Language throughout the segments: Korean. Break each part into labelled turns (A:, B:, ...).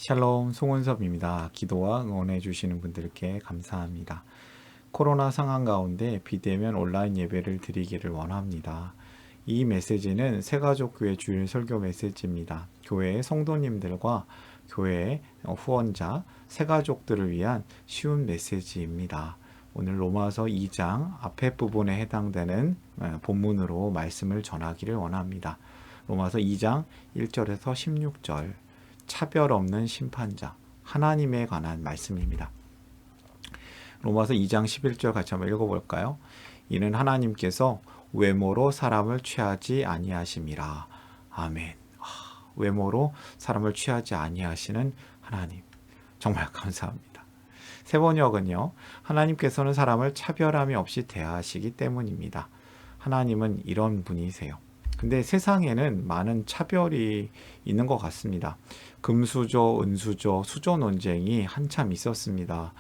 A: 샬롬 송은섭입니다. 기도와 응원해 주시는 분들께 감사합니다. 코로나 상황 가운데 비대면 온라인 예배를 드리기를 원합니다. 이 메시지는 새가족교회 주일 설교 메시지입니다. 교회의 성도님들과 교회의 후원자, 새가족들을 위한 쉬운 메시지입니다. 오늘 로마서 2장 앞에 부분에 해당되는 본문으로 말씀을 전하기를 원합니다. 로마서 2장 1절에서 16절 차별 없는 심판자, 하나님에 관한 말씀입니다. 로마서 2장 11절 같이 한번 읽어볼까요? 이는 하나님께서 외모로 사람을 취하지 아니하심이라. 아멘. 외모로 사람을 취하지 아니하시는 하나님. 정말 감사합니다. 세 번역은요. 하나님께서는 사람을 차별함이 없이 대하시기 때문입니다. 하나님은 이런 분이세요. 근데 세상에는 많은 차별이 있는 것 같습니다. 금수저, 은수저, 수저 논쟁이 한참 있었습니다.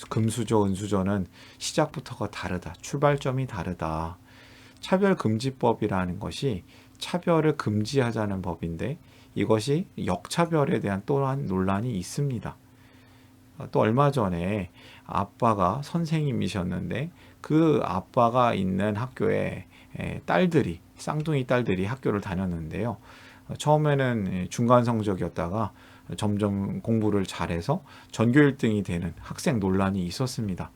A: 금수저, 은수저는 시작부터가 다르다. 출발점이 다르다. 차별금지법이라는 것이 차별을 금지하자는 법인데 이것이 역차별에 대한 또한 논란이 있습니다. 또 얼마 전에 아빠가 선생님이셨는데 그 아빠가 있는 학교에 딸들이 쌍둥이 딸들이 학교를 다녔는데요. 처음에는 중간 성적이었다가 점점 공부를 잘해서 전교 1등이 되는 학생 논란이 있었습니다.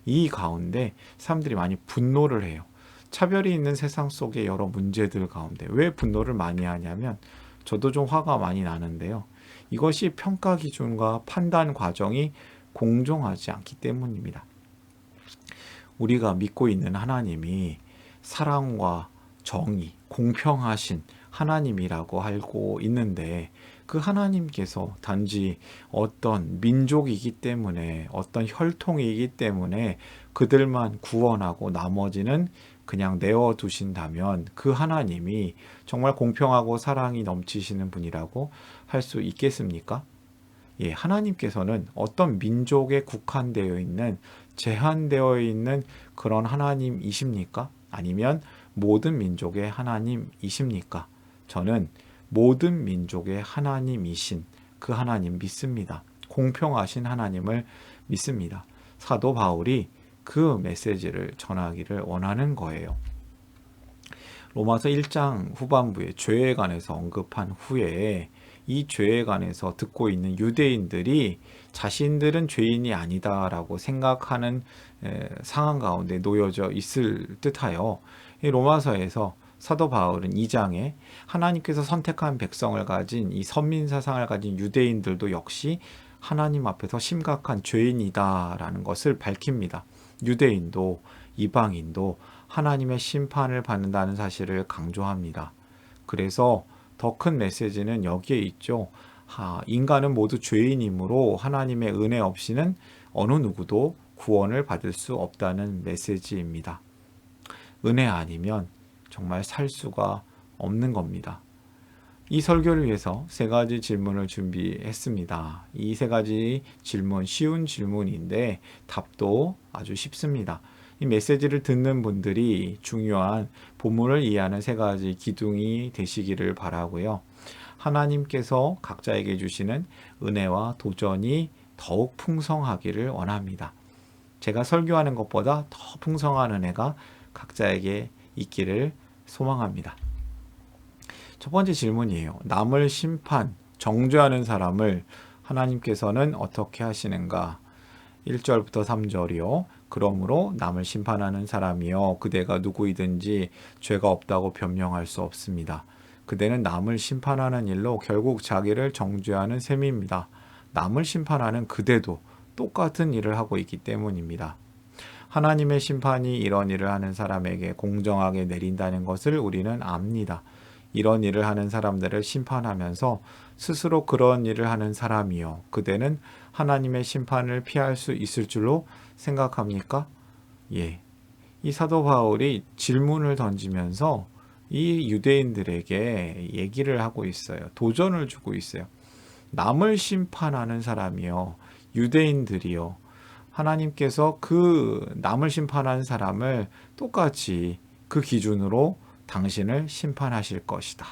A: 이 가운데 사람들이 많이 분노를 해요. 차별이 있는 세상 속의 여러 문제들 가운데 왜 분노를 많이 하냐면 저도 좀 화가 많이 나는데요. 이것이 평가 기준과 판단 과정이 공정하지 않기 때문입니다. 우리가 믿고 있는 하나님이 사랑과 정의, 공평하신 하나님이라고 알고 있는데 그 하나님께서 단지 어떤 민족이기 때문에 어떤 혈통이기 때문에 그들만 구원하고 나머지는 그냥 내어두신다면 그 하나님이 정말 공평하고 사랑이 넘치시는 분이라고 할 수 있겠습니까? 하나님께서는 어떤 민족에 국한되어 있는 제한되어 있는 그런 하나님이십니까? 아니면 모든 민족의 하나님이십니까? 저는 모든 민족의 하나님이신 그 하나님 믿습니다. 공평하신 하나님을 믿습니다. 사도 바울이 그 메시지를 전하기를 원하는 거예요. 로마서 1장 후반부에 죄에 관해서 언급한 후에 이 죄에 관해서 듣고 있는 유대인들이 자신들은 죄인이 아니다라고 생각하는 상황 가운데 놓여져 있을 듯하여 이 로마서에서 사도 바울은 2장에 하나님께서 선택한 백성을 가진 이 선민사상을 가진 유대인들도 역시 하나님 앞에서 심각한 죄인이다라는 것을 밝힙니다. 유대인도 이방인도 하나님의 심판을 받는다는 사실을 강조합니다. 그래서 더 큰 메시지는 여기에 있죠. 인간은 모두 죄인이므로 하나님의 은혜 없이는 어느 누구도 구원을 받을 수 없다는 메시지입니다. 은혜 아니면 정말 살 수가 없는 겁니다. 이 설교를 위해서 세 가지 질문을 준비했습니다. 이 세 가지 질문, 쉬운 질문인데 답도 아주 쉽습니다. 이 메시지를 듣는 분들이 중요한 본문을 이해하는 세 가지 기둥이 되시기를 바라고요. 하나님께서 각자에게 주시는 은혜와 도전이 더욱 풍성하기를 원합니다. 제가 설교하는 것보다 더 풍성한 은혜가 각자에게 있기를 소망합니다. 첫 번째 질문이에요. 남을 심판, 정죄하는 사람을 하나님께서는 어떻게 하시는가? 1절부터 3절이요. 그러므로 남을 심판하는 사람이요 그대가 누구이든지 죄가 없다고 변명할 수 없습니다. 그대는 남을 심판하는 일로 결국 자기를 정죄하는 셈입니다. 남을 심판하는 그대도 똑같은 일을 하고 있기 때문입니다. 하나님의 심판이 이런 일을 하는 사람에게 공정하게 내린다는 것을 우리는 압니다. 이런 일을 하는 사람들을 심판하면서 스스로 그런 일을 하는 사람이요 그대는 하나님의 심판을 피할 수 있을 줄로 생각합니까? 이 사도 바울이 질문을 던지면서 이 유대인들에게 얘기를 하고 있어요. 도전을 주고 있어요. 남을 심판하는 사람이요 유대인들이요 하나님께서 그 남을 심판하는 사람을 똑같이 그 기준으로 당신을 심판하실 것이다.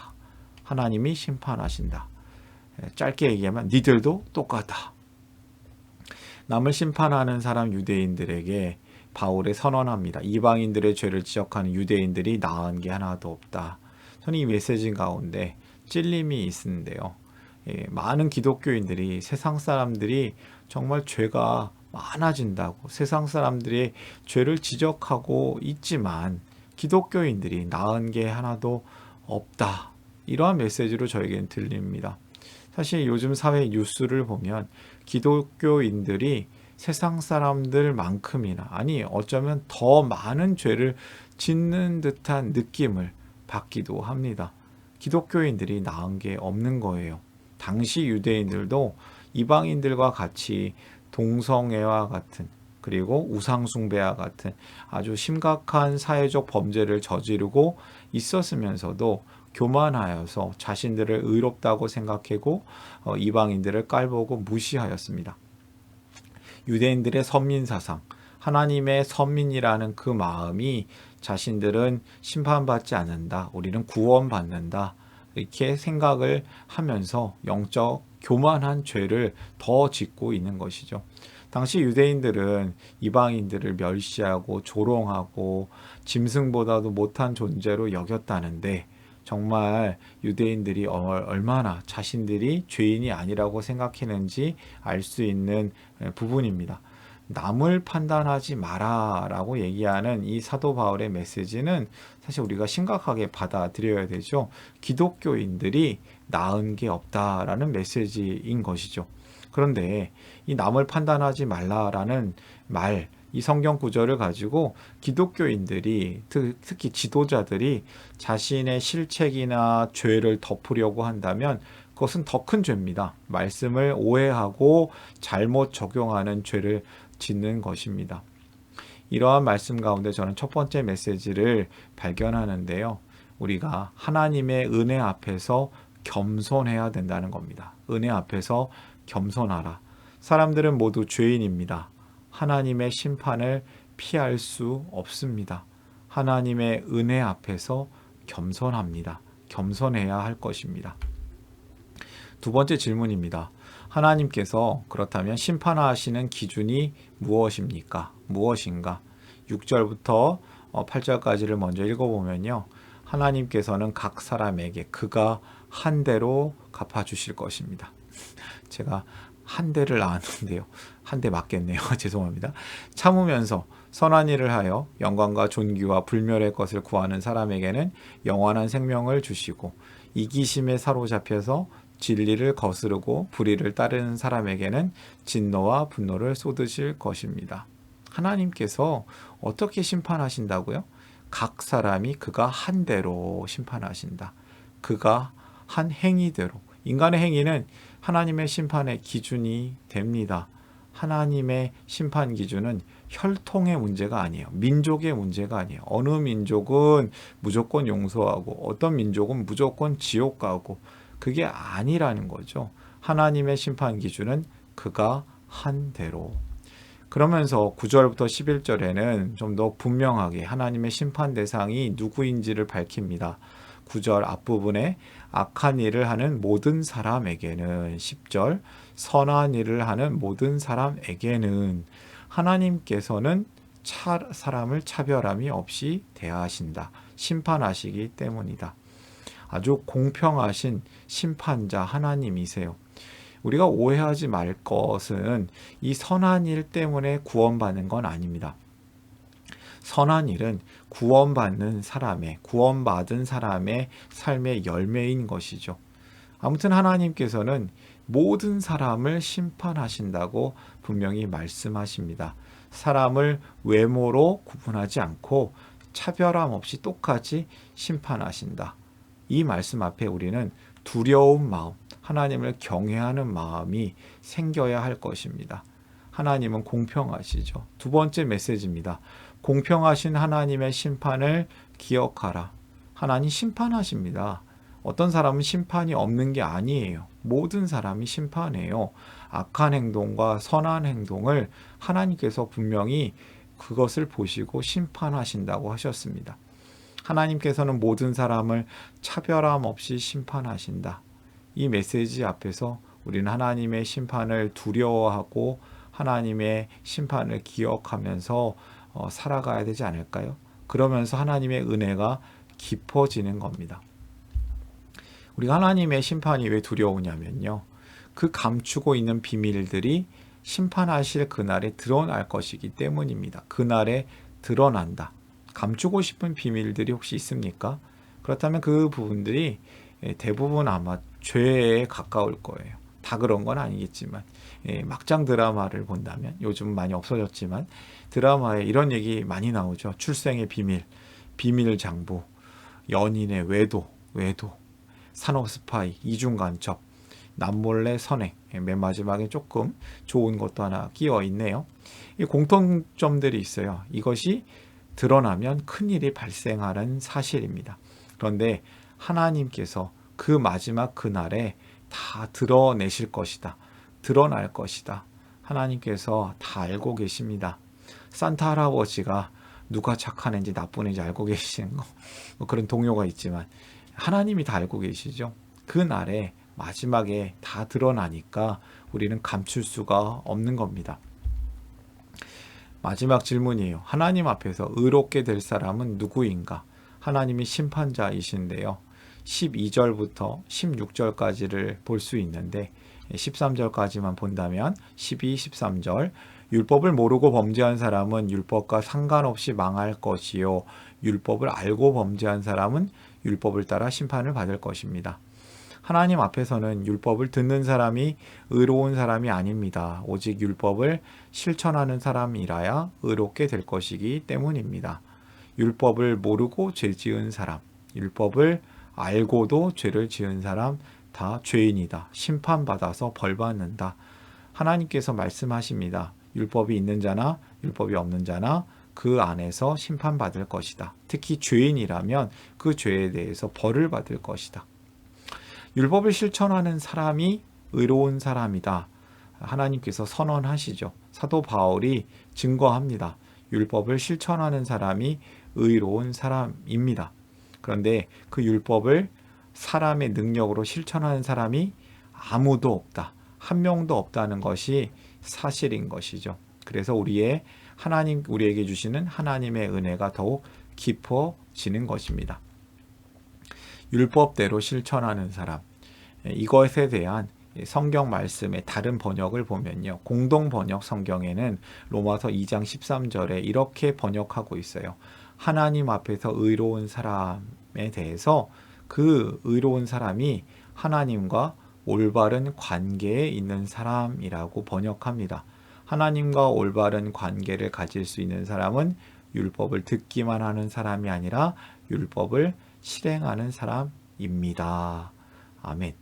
A: 하나님이 심판하신다. 짧게 얘기하면 니들도 똑같다. 남을 심판하는 사람 유대인들에게 바울의 선언합니다. 이방인들의 죄를 지적하는 유대인들이 나은 게 하나도 없다. 저는 이 메시지 가운데 찔림이 있는데요. 많은 기독교인들이 세상 사람들이 정말 죄가 많아진다고 세상 사람들의 죄를 지적하고 있지만 기독교인들이 나은 게 하나도 없다. 이러한 메시지로 저에게는 들립니다. 사실 요즘 사회 뉴스를 보면 기독교인들이 세상 사람들만큼이나 아니 어쩌면 더 많은 죄를 짓는 듯한 느낌을 받기도 합니다. 기독교인들이 나은 게 없는 거예요. 당시 유대인들도 이방인들과 같이 동성애와 같은 그리고 우상숭배와 같은 아주 심각한 사회적 범죄를 저지르고 있었으면서도 교만하여서 자신들을 의롭다고 생각하고 이방인들을 깔보고 무시하였습니다. 유대인들의 선민사상, 하나님의 선민이라는 그 마음이 자신들은 심판받지 않는다, 우리는 구원받는다 이렇게 생각을 하면서 영적 교만한 죄를 더 짓고 있는 것이죠. 당시 유대인들은 이방인들을 멸시하고 조롱하고 짐승보다도 못한 존재로 여겼다는데 정말 유대인들이 얼마나 자신들이 죄인이 아니라고 생각했는지 알 수 있는 부분입니다. 남을 판단하지 마라 라고 얘기하는 이 사도 바울의 메시지는 사실 우리가 심각하게 받아들여야 되죠. 기독교인들이 나은 게 없다라는 메시지인 것이죠. 그런데 이 남을 판단하지 말라라는 말, 이 성경 구절을 가지고 기독교인들이 특히 지도자들이 자신의 실책이나 죄를 덮으려고 한다면 그것은 더 큰 죄입니다. 말씀을 오해하고 잘못 적용하는 죄를 짓는 것입니다. 이러한 말씀 가운데 저는 첫 번째 메시지를 발견하는데요. 우리가 하나님의 은혜 앞에서 겸손해야 된다는 겁니다. 은혜 앞에서 겸손하라. 사람들은 모두 죄인입니다. 하나님의 심판을 피할 수 없습니다. 하나님의 은혜 앞에서 겸손합니다. 겸손해야 할 것입니다. 두 번째 질문입니다. 하나님께서 그렇다면 심판하시는 기준이 무엇입니까? 무엇인가? 6절부터 8절까지를 먼저 읽어보면요. 하나님께서는 각 사람에게 그가 한 대로 갚아주실 것입니다. 제가 한 대를 낳았는데요. 한 대 맞겠네요. 죄송합니다. 참으면서 선한 일을 하여 영광과 존귀와 불멸의 것을 구하는 사람에게는 영원한 생명을 주시고 이기심에 사로잡혀서 진리를 거스르고 불의를 따르는 사람에게는 진노와 분노를 쏟으실 것입니다. 하나님께서 어떻게 심판하신다고요? 각 사람이 그가 한 대로 심판하신다. 그가 한 행위대로. 인간의 행위는 하나님의 심판의 기준이 됩니다. 하나님의 심판 기준은 혈통의 문제가 아니에요. 민족의 문제가 아니에요. 어느 민족은 무조건 용서하고 어떤 민족은 무조건 지옥 가고 그게 아니라는 거죠. 하나님의 심판 기준은 그가 한 대로. 그러면서 9절부터 11절에는 좀 더 분명하게 하나님의 심판 대상이 누구인지를 밝힙니다. 9절 앞부분에 악한 일을 하는 모든 사람에게는 10절 선한 일을 하는 모든 사람에게는 하나님께서는 사람을 차별함이 없이 대하신다. 심판하시기 때문이다. 아주 공평하신 심판자 하나님이세요. 우리가 오해하지 말 것은 이 선한 일 때문에 구원받는 건 아닙니다. 선한 일은 구원받는 사람의, 구원받은 사람의 삶의 열매인 것이죠. 아무튼 하나님께서는 모든 사람을 심판하신다고 분명히 말씀하십니다. 사람을 외모로 구분하지 않고 차별함 없이 똑같이 심판하신다. 이 말씀 앞에 우리는 두려운 마음, 하나님을 경외하는 마음이 생겨야 할 것입니다. 하나님은 공평하시죠. 두 번째 메시지입니다. 공평하신 하나님의 심판을 기억하라. 하나님 심판하십니다. 어떤 사람은 심판이 없는 게 아니에요. 모든 사람이 심판해요. 악한 행동과 선한 행동을 하나님께서 분명히 그것을 보시고 심판하신다고 하셨습니다. 하나님께서는 모든 사람을 차별함 없이 심판하신다. 이 메시지 앞에서 우리는 하나님의 심판을 두려워하고 하나님의 심판을 기억하면서 살아가야 되지 않을까요? 그러면서 하나님의 은혜가 깊어지는 겁니다. 우리가 하나님의 심판이 왜 두려우냐면요. 그 감추고 있는 비밀들이 심판하실 그날에 드러날 것이기 때문입니다. 그날에 드러난다. 감추고 싶은 비밀들이 혹시 있습니까? 그렇다면 그 부분들이 대부분 아마 죄에 가까울 거예요. 다 그런 건 아니겠지만 막장 드라마를 본다면 요즘 많이 없어졌지만 드라마에 이런 얘기 많이 나오죠. 출생의 비밀, 비밀 장부, 연인의 외도, 산업 스파이, 이중 간첩, 남몰래 선행, 맨 마지막에 조금 좋은 것도 하나 끼어 있네요. 이 공통점들이 있어요. 이것이 드러나면 큰일이 발생하는 사실입니다. 그런데 하나님께서 그 마지막 그날에 다 드러내실 것이다. 드러날 것이다. 하나님께서 다 알고 계십니다. 산타 할아버지가 누가 착한 애인지 나쁜 애인지 알고 계시는 거, 그런 동요가 있지만 하나님이 다 알고 계시죠. 그 날에 마지막에 다 드러나니까 우리는 감출 수가 없는 겁니다. 마지막 질문이에요. 하나님 앞에서 의롭게 될 사람은 누구인가? 하나님이 심판자이신데요. 12절부터 16절까지를 볼 수 있는데 13절까지만 본다면 12, 13절 율법을 모르고 범죄한 사람은 율법과 상관없이 망할 것이요 율법을 알고 범죄한 사람은 율법을 따라 심판을 받을 것입니다. 하나님 앞에서는 율법을 듣는 사람이 의로운 사람이 아닙니다. 오직 율법을 실천하는 사람이라야 의롭게 될 것이기 때문입니다. 율법을 모르고 죄 지은 사람, 율법을 알고도 죄를 지은 사람 다 죄인이다. 심판받아서 벌받는다. 하나님께서 말씀하십니다. 율법이 있는 자나 율법이 없는 자나 그 안에서 심판받을 것이다. 특히 죄인이라면 그 죄에 대해서 벌을 받을 것이다. 율법을 실천하는 사람이 의로운 사람이다. 하나님께서 선언하시죠. 사도 바울이 증거합니다. 율법을 실천하는 사람이 의로운 사람입니다. 그런데 그 율법을 사람의 능력으로 실천하는 사람이 아무도 없다. 한 명도 없다는 것이 사실인 것이죠. 그래서 우리에게 주시는 하나님의 은혜가 더욱 깊어지는 것입니다. 율법대로 실천하는 사람, 이것에 대한 성경 말씀의 다른 번역을 보면요. 공동 번역 성경에는 로마서 2장 13절에 이렇게 번역하고 있어요. 하나님 앞에서 의로운 사람에 대해서 그 의로운 사람이 하나님과 올바른 관계에 있는 사람이라고 번역합니다. 하나님과 올바른 관계를 가질 수 있는 사람은 율법을 듣기만 하는 사람이 아니라 율법을 실행하는 사람입니다. 아멘.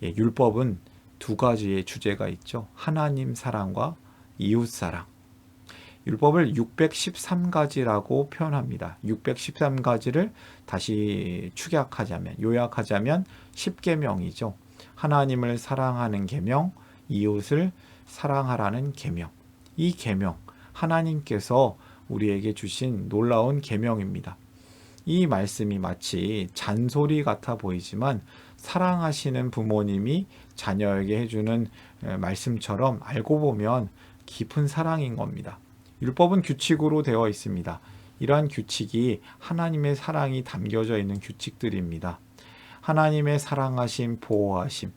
A: 율법은 두 가지의 주제가 있죠. 하나님 사랑과 이웃 사랑. 율법을 613가지라고 표현합니다. 613가지를 다시 요약하자면 10계명이죠. 하나님을 사랑하는 계명, 이웃을 사랑하라는 계명. 이 계명, 하나님께서 우리에게 주신 놀라운 계명입니다. 이 말씀이 마치 잔소리 같아 보이지만 사랑하시는 부모님이 자녀에게 해주는 말씀처럼 알고 보면 깊은 사랑인 겁니다. 율법은 규칙으로 되어 있습니다. 이러한 규칙이 하나님의 사랑이 담겨져 있는 규칙들입니다. 하나님의 사랑하심, 보호하심.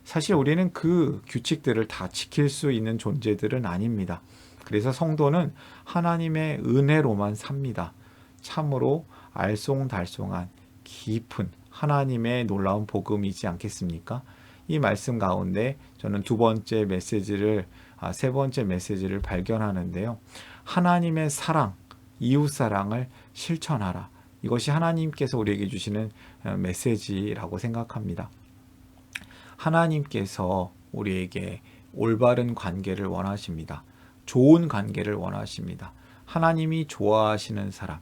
A: 사실 우리는 그 규칙들을 다 지킬 수 있는 존재들은 아닙니다. 그래서 성도는 하나님의 은혜로만 삽니다. 참으로 알쏭달쏭한 깊은 하나님의 놀라운 복음이지 않겠습니까? 이 말씀 가운데 저는 세 번째 메시지를 발견하는데요. 하나님의 사랑, 이웃 사랑을 실천하라. 이것이 하나님께서 우리에게 주시는 메시지라고 생각합니다. 하나님께서 우리에게 올바른 관계를 원하십니다. 좋은 관계를 원하십니다. 하나님이 좋아하시는 사람,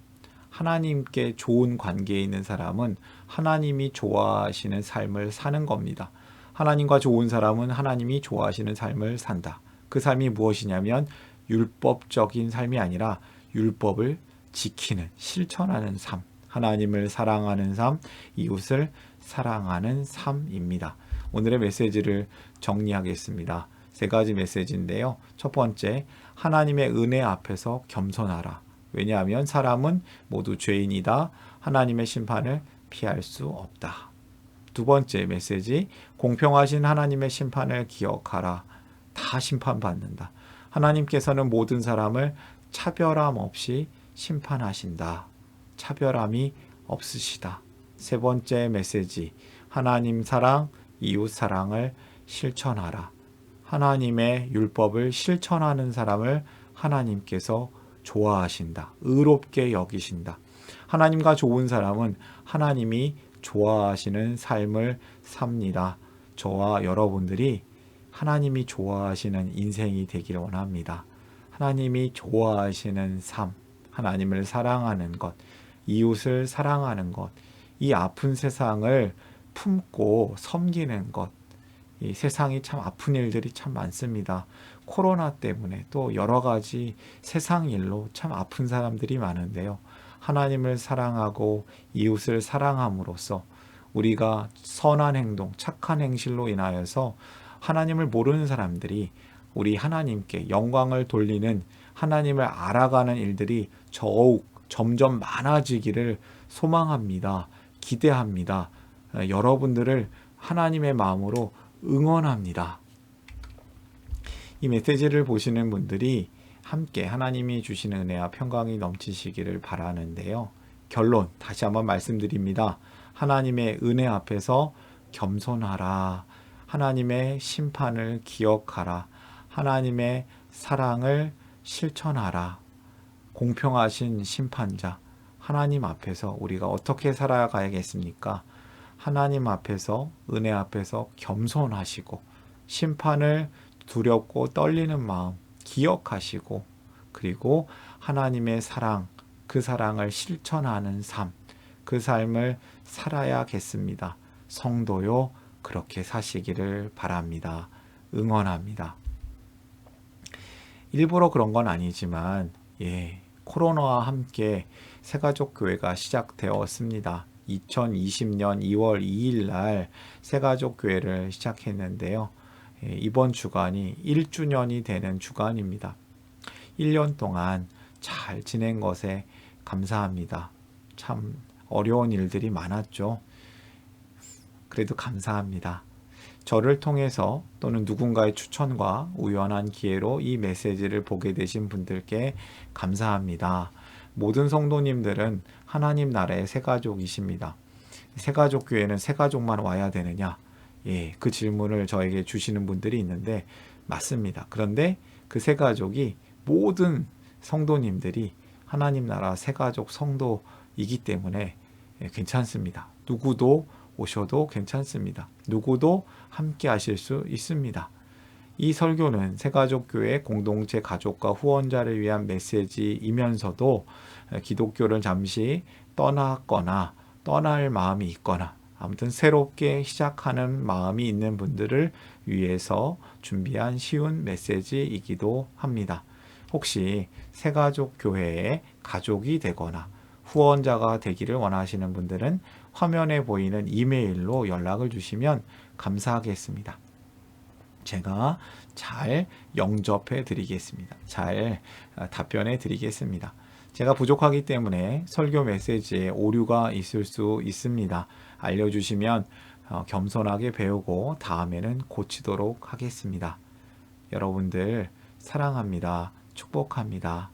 A: 하나님께 좋은 관계에 있는 사람은 하나님이 좋아하시는 삶을 사는 겁니다. 하나님과 좋은 사람은 하나님이 좋아하시는 삶을 산다. 그 삶이 무엇이냐면 율법적인 삶이 아니라 율법을 지키는, 실천하는 삶, 하나님을 사랑하는 삶, 이웃을 사랑하는 삶입니다. 오늘의 메시지를 정리하겠습니다. 세 가지 메시지인데요. 첫 번째, 하나님의 은혜 앞에서 겸손하라. 왜냐하면 사람은 모두 죄인이다. 하나님의 심판을 피할 수 없다. 두 번째 메시지, 공평하신 하나님의 심판을 기억하라. 다 심판받는다. 하나님께서는 모든 사람을 차별함 없이 심판하신다. 차별함이 없으시다. 세 번째 메시지, 하나님 사랑, 이웃 사랑을 실천하라. 하나님의 율법을 실천하는 사람을 하나님께서 좋아하신다. 의롭게 여기신다. 하나님과 좋은 사람은 하나님이 좋아하시는 삶을 삽니다. 저와 여러분들이 하나님이 좋아하시는 인생이 되기를 원합니다. 하나님이 좋아하시는 삶, 하나님을 사랑하는 것, 이웃을 사랑하는 것, 이 아픈 세상을 품고 섬기는 것, 이 세상이 참 아픈 일들이 참 많습니다. 코로나 때문에 또 여러 가지 세상 일로 참 아픈 사람들이 많은데요. 하나님을 사랑하고 이웃을 사랑함으로써 우리가 선한 행동, 착한 행실로 인하여서 하나님을 모르는 사람들이 우리 하나님께 영광을 돌리는, 하나님을 알아가는 일들이 더욱 점점 많아지기를 소망합니다. 기대합니다. 여러분들을 하나님의 마음으로 응원합니다. 이 메시지를 보시는 분들이 함께 하나님이 주시는 은혜와 평강이 넘치시기를 바라는데요. 결론 다시 한번 말씀드립니다. 하나님의 은혜 앞에서 겸손하라. 하나님의 심판을 기억하라. 하나님의 사랑을 실천하라. 공평하신 심판자 하나님 앞에서 우리가 어떻게 살아가야겠습니까? 하나님 앞에서, 은혜 앞에서 겸손하시고 심판을 두렵고 떨리는 마음 기억하시고, 그리고 하나님의 사랑, 그 사랑을 실천하는 삶, 그 삶을 살아야겠습니다. 성도요, 그렇게 사시기를 바랍니다. 응원합니다. 일부러 그런 건 아니지만 코로나와 함께 새가족교회가 시작되었습니다. 2020년 2월 2일 날 새가족교회를 시작했는데요. 이번 주간이 1주년이 되는 주간입니다. 1년 동안 잘 지낸 것에 감사합니다. 참 어려운 일들이 많았죠. 그래도 감사합니다. 저를 통해서 또는 누군가의 추천과 우연한 기회로 이 메시지를 보게 되신 분들께 감사합니다. 모든 성도님들은 하나님 나라의 새가족이십니다. 새가족교회는 새가족만 와야 되느냐? 그 질문을 저에게 주시는 분들이 있는데 맞습니다. 그런데 그 새가족이 모든 성도님들이 하나님 나라 새가족 성도이기 때문에 괜찮습니다. 누구도 오셔도 괜찮습니다. 누구도 함께 하실 수 있습니다. 이 설교는 새가족교회 공동체 가족과 후원자를 위한 메시지이면서도 기독교를 잠시 떠났거나 떠날 마음이 있거나 아무튼 새롭게 시작하는 마음이 있는 분들을 위해서 준비한 쉬운 메시지이기도 합니다. 혹시 새가족교회의 가족이 되거나 후원자가 되기를 원하시는 분들은 화면에 보이는 이메일로 연락을 주시면 감사하겠습니다. 제가 잘 영접해 드리겠습니다. 잘 답변해 드리겠습니다. 제가 부족하기 때문에 설교 메시지에 오류가 있을 수 있습니다. 알려주시면 겸손하게 배우고 다음에는 고치도록 하겠습니다. 여러분들 사랑합니다. 축복합니다.